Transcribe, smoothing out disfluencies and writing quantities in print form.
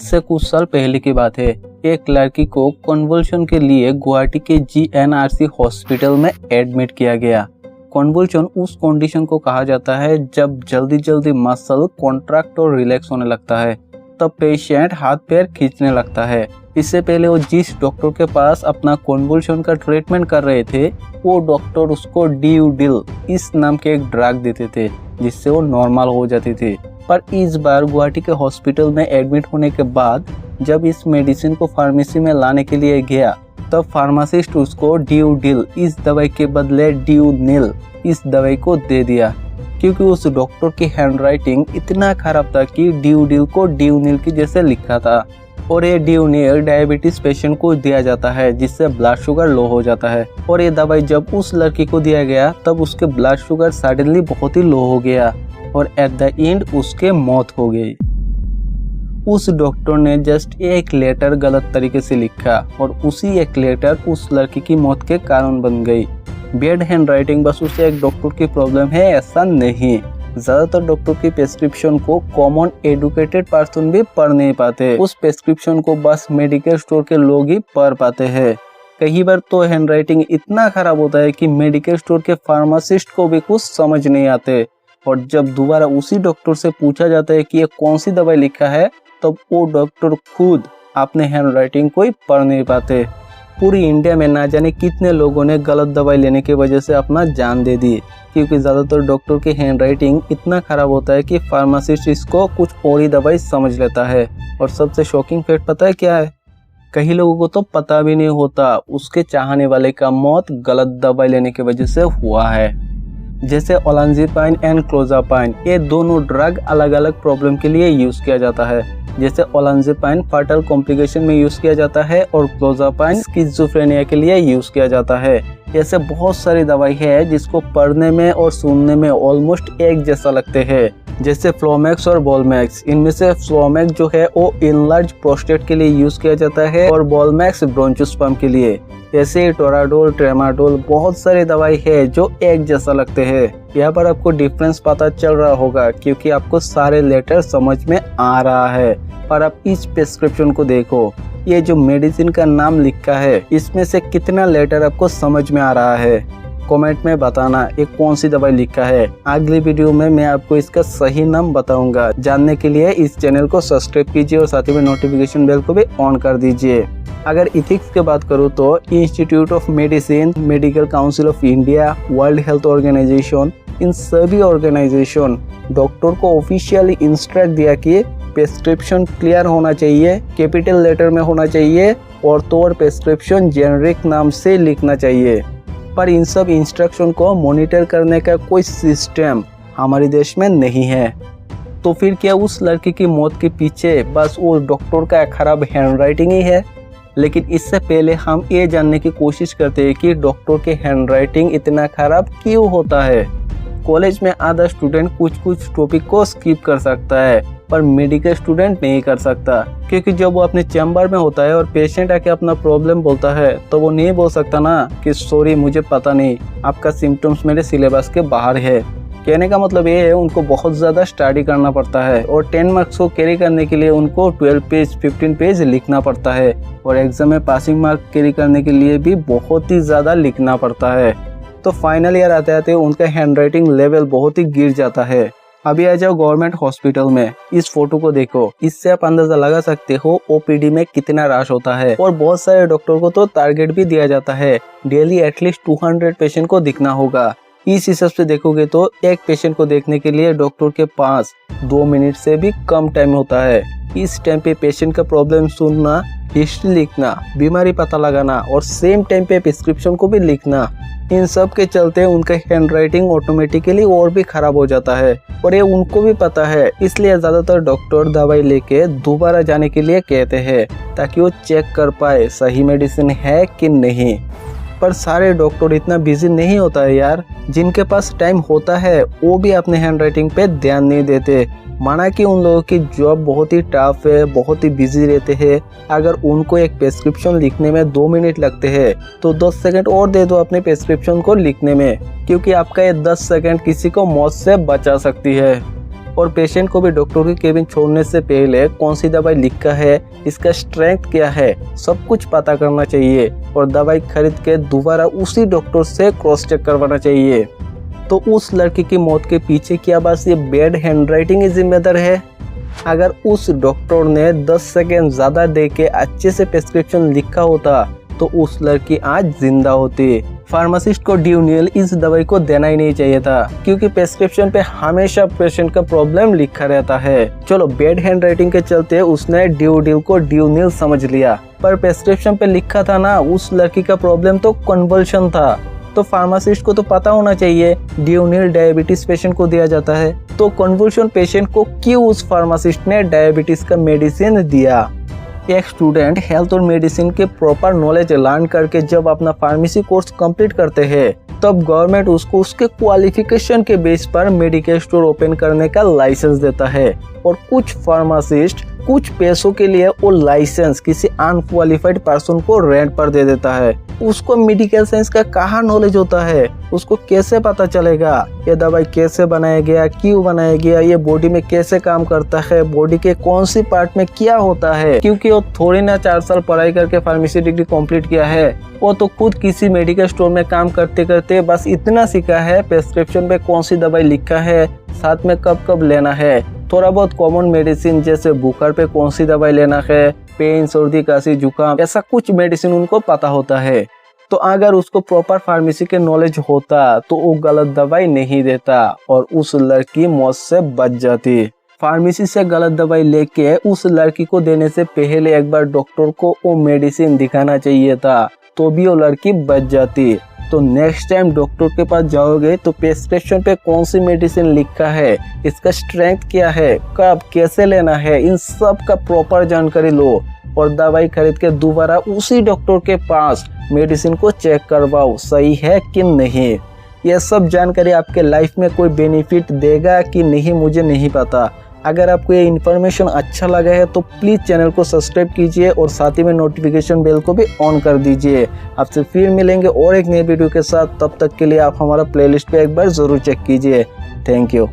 से कुछ साल पहले की बात है। एक लड़की को कन्वल्शन के लिए गुवाहाटी के GNRC हॉस्पिटल में एडमिट किया गया। कन्वल्शन उस कंडीशन को कहा जाता है जब जल्दी जल्दी मसल कॉन्ट्रैक्ट और रिलैक्स होने लगता है, तब पेशेंट हाथ पैर खींचने लगता है। इससे पहले वो जिस डॉक्टर के पास अपना कन्वल्शन का ट्रीटमेंट कर रहे थे, वो डॉक्टर उसको ड्यूडिल इस नाम के एक ड्रग देते थे जिससे वो नॉर्मल हो जाती थी। पर इस बार गुवाहाटी के हॉस्पिटल में एडमिट होने के बाद जब इस मेडिसिन को फार्मेसी में लाने के लिए गया, तब फार्मासिस्ट उसको ड्यूडिल इस दवाई के बदले ड्यूनिल इस दवाई को दे दिया, क्योंकि उस डॉक्टर की हैंडराइटिंग इतना खराब था कि ड्यूडिल को ड्यूनिल की जैसे लिखा था। और ये ड्यूनिल डायबिटीज पेशेंट को दिया जाता है जिससे ब्लड शुगर लो हो जाता है। और ये दवाई जब उस लड़की को दिया गया तब उसके ब्लड शुगर सडनली बहुत ही लो हो गया और एट द एंड उसके मौत हो गई। उस डॉक्टर ने जस्ट एक लेटर गलत तरीके से लिखा और उसी एक लेटर उस लड़की की मौत के कारण बन गई। बैड हैंडराइटिंग बस उसे एक डॉक्टर की प्रॉब्लम है ऐसा नहीं, ज्यादातर डॉक्टर की प्रेस्क्रिप्शन को कॉमन एडुकेटेड पर्सन भी पढ़ नहीं पाते। उस प्रेस्क्रिप्शन को बस मेडिकल स्टोर के लोग ही पढ़ पाते हैं। कई बार तो हैंडराइटिंग इतना खराब होता है कि मेडिकल स्टोर के फार्मासिस्ट को भी कुछ समझ नहीं आते, और जब दोबारा उसी डॉक्टर से पूछा जाता है कि ये कौन सी दवाई लिखा है, तब वो डॉक्टर खुद अपने हैंडराइटिंग को ही पढ़ नहीं पाते। पूरी इंडिया में ना जाने कितने लोगों ने गलत दवाई लेने की वजह से अपना जान दे दी, क्योंकि ज़्यादातर डॉक्टर की हैंडराइटिंग इतना खराब होता है कि फार्मासिस्ट इसको कुछ और ही दवाई समझ लेता है। और सबसे शॉकिंग फैक्ट पता है क्या है? कई लोगों को तो पता भी नहीं होता उसके चाहने वाले का मौत गलत दवाई लेने की वजह से हुआ है। जैसे ओलांज़ेपाइन एंड क्लोज़ापाइन, ये दोनों ड्रग अलग अलग प्रॉब्लम के लिए यूज किया जाता है। जैसे ओलांज़ेपाइन फर्टाइल कॉम्प्लिकेशन में यूज किया जाता है और क्लोज़ापाइन स्किज़ोफ्रेनिया के लिए यूज किया जाता है। ऐसे बहुत सारी दवाई है जिसको पढ़ने में और सुनने में ऑलमोस्ट एक जैसा लगते हैं, जैसे फ्लोमैक्स और बॉलमैक्स। इनमें से फ्लोमैक्स जो है वो इनलार्ज प्रोस्टेट के लिए यूज किया जाता है और बॉलमैक्स ब्रोंचोस्पर्म के लिए। ऐसे टोराडोल, ट्रेमाडोल, बहुत सारी दवाई है जो एक जैसा लगते हैं। यहाँ पर आपको डिफरेंस पता चल रहा होगा क्योंकि आपको सारे लेटर समझ में आ रहा है। पर आप इस प्रेस्क्रिप्शन को देखो, ये जो मेडिसिन का नाम लिखा है इसमें से कितना लेटर आपको समझ में आ रहा है? कमेंट में बताना ये कौन सी दवाई लिखा है। अगली वीडियो में मैं आपको इसका सही नाम बताऊंगा। जानने के लिए इस चैनल को सब्सक्राइब कीजिए और साथ ही में नोटिफिकेशन बेल को भी ऑन कर दीजिए। अगर इथिक्स की बात करूँ तो institute of medicine, medical council of India, world health organization, इन सभी ऑर्गेनाइजेशन डॉक्टर को ऑफिशियली इंस्ट्रक्ट दिया कि प्रेस्क्रिप्शन क्लियर होना चाहिए, कैपिटल लेटर में होना चाहिए और तो और प्रेस्क्रिप्शन जेनरिक नाम से लिखना चाहिए। पर इन सब इंस्ट्रक्शन को मॉनिटर करने का कोई सिस्टम हमारे देश में नहीं है। तो फिर क्या उस लड़की की मौत के पीछे बस वो डॉक्टर का खराब हैंडराइटिंग ही है? लेकिन इससे पहले हम ये जानने की कोशिश करते हैं कि डॉक्टर के हैंडराइटिंग इतना खराब क्यों होता है। कॉलेज में आधा स्टूडेंट कुछ टॉपिक को स्किप कर सकता है, पर मेडिकल स्टूडेंट नहीं कर सकता, क्योंकि जब वो अपने चैम्बर में होता है और पेशेंट आके अपना प्रॉब्लम बोलता है तो वो नहीं बोल सकता ना कि सॉरी मुझे पता नहीं, आपका सिम्टम्स मेरे सिलेबस के बाहर है। कहने का मतलब ये है उनको बहुत ज़्यादा स्टडी करना पड़ता है और 10 मार्क्स को कैरी करने के लिए उनको 12 पेज 15 पेज लिखना पड़ता है और एग्जाम में पासिंग मार्क कैरी करने के लिए भी बहुत ही ज़्यादा लिखना पड़ता है। तो फाइनल ईयर आते आते उनका हैंडराइटिंग लेवल बहुत ही गिर जाता है। अभी आ जाओ गवर्नमेंट हॉस्पिटल में, इस फोटो को देखो, इससे आप अंदाजा लगा सकते हो ओपीडी में कितना रश होता है। और बहुत सारे डॉक्टर को तो टारगेट भी दिया जाता है, डेली एटलीस्ट 200 पेशेंट को दिखना होगा। इस हिसाब से देखोगे तो एक पेशेंट को देखने के लिए डॉक्टर के पास 2 मिनट से भी कम टाइम होता है। इस टाइम पे पेशेंट का प्रॉब्लम सुनना, हिस्ट्री लिखना, बीमारी पता लगाना और सेम टाइम पे प्रिस्क्रिप्शन को भी लिखना, इन सब के चलते उनका हैंडराइटिंग ऑटोमेटिकली और भी खराब हो जाता है और ये उनको भी पता है। इसलिए ज्यादातर डॉक्टर दवाई लेके दोबारा जाने के लिए कहते हैं ताकि वो चेक कर पाए सही मेडिसिन है कि नहीं। पर सारे डॉक्टर इतना बिजी नहीं होता है यार, जिनके पास टाइम होता है वो भी अपने हैंडराइटिंग पे ध्यान नहीं देते। माना कि उन लोगों की जॉब बहुत ही टफ है, बहुत ही बिजी रहते हैं, अगर उनको एक प्रेस्क्रिप्शन लिखने में 2 मिनट लगते हैं तो 10 सेकंड और दे दो अपने प्रेस्क्रिप्शन को लिखने में, क्योंकि आपका ये 10 सेकंड किसी को मौत से बचा सकती है। और पेशेंट को भी डॉक्टर की केबिन छोड़ने से पहले कौन सी दवाई लिखा है, इसका स्ट्रेंथ क्या है, सब कुछ पता करना चाहिए और दवाई खरीद के दोबारा उसी डॉक्टर से क्रॉस चेक करवाना चाहिए। तो उस लड़की की मौत के पीछे क्या बस ये बैड हैंडराइटिंग ही जिम्मेदार है? अगर उस डॉक्टर ने 10 सेकेंड ज़्यादा दे के अच्छे से प्रिस्क्रिप्शन लिखा होता तो उस लड़की आज जिंदा होती। फार्मासिस्ट को ड्यूनियल इस दवाई को देना ही नहीं चाहिए था, क्योंकि प्रिस्क्रिप्शन पे हमेशा पेशेंट का प्रॉब्लम लिखा रहता है। चलो बैड हैंडराइटिंग के चलते उसने ड्यूडिल को ड्यूनियल समझ लिया, पर प्रिस्क्रिप्शन पे लिखा था ना उस लड़की का प्रॉब्लम तो कन्वल्शन था। तो फार्मासिस्ट को तो पता होना चाहिए ड्यूनियल डायबिटीज पेशेंट को दिया जाता है, तो कन्वल्शन पेशेंट को क्यों उस फार्मासिस्ट ने डायबिटीज का मेडिसिन दिया? एक स्टूडेंट हेल्थ और मेडिसिन के प्रॉपर नॉलेज लर्न करके जब अपना फार्मेसी कोर्स कंप्लीट करते हैं तब गवर्नमेंट उसको उसके क्वालिफिकेशन के बेस पर मेडिकल स्टोर ओपन करने का लाइसेंस देता है। और कुछ फार्मासिस्ट कुछ पैसों के लिए वो लाइसेंस किसी अनक्वालिफाइड पर्सन को रेंट पर दे देता है। उसको मेडिकल साइंस का कहाँ नॉलेज होता है? उसको कैसे पता चलेगा ये दवाई कैसे बनाया गया, क्यों बनाया गया, ये बॉडी में कैसे काम करता है, बॉडी के कौन सी पार्ट में क्या होता है? क्योंकि वो थोड़ी ना 4 साल पढ़ाई करके फार्मेसी डिग्री कंप्लीट किया है, वो तो खुद किसी मेडिकल स्टोर में काम करते करते बस इतना सीखा है प्रिस्क्रिप्शन पे कौन सी दवाई लिखा है, साथ में कब कब लेना है, थोड़ा बहुत कॉमन मेडिसिन जैसे बुखार पे कौन सी दवाई लेना है, पेन, सर्दी, खांसी, जुकाम, ऐसा कुछ मेडिसिन उनको पता होता है। तो अगर उसको प्रॉपर फार्मेसी के नॉलेज होता तो वो गलत दवाई नहीं देता और उस लड़की मौत से बच जाती। फार्मेसी से गलत दवाई लेके उस लड़की को देने से पहले एक बार डॉक्टर को वो मेडिसिन दिखाना चाहिए था, तो भी वो लड़की बच जाती। तो नेक्स्ट टाइम डॉक्टर के पास जाओगे तो प्रिस्क्रिप्शन पे कौन सी मेडिसिन लिखा है, इसका स्ट्रेंथ क्या है, कब कैसे लेना है, इन सब का प्रॉपर जानकारी लो और दवाई खरीद के दोबारा उसी डॉक्टर के पास मेडिसिन को चेक करवाओ सही है कि नहीं। यह सब जानकारी आपके लाइफ में कोई बेनिफिट देगा कि नहीं मुझे नहीं पता। अगर आपको ये इन्फॉर्मेशन अच्छा लगा है तो प्लीज़ चैनल को सब्सक्राइब कीजिए और साथ ही में नोटिफिकेशन बेल को भी ऑन कर दीजिए। आपसे फिर मिलेंगे और एक नए वीडियो के साथ, तब तक के लिए आप हमारा प्लेलिस्ट पे एक बार ज़रूर चेक कीजिए। Thank you.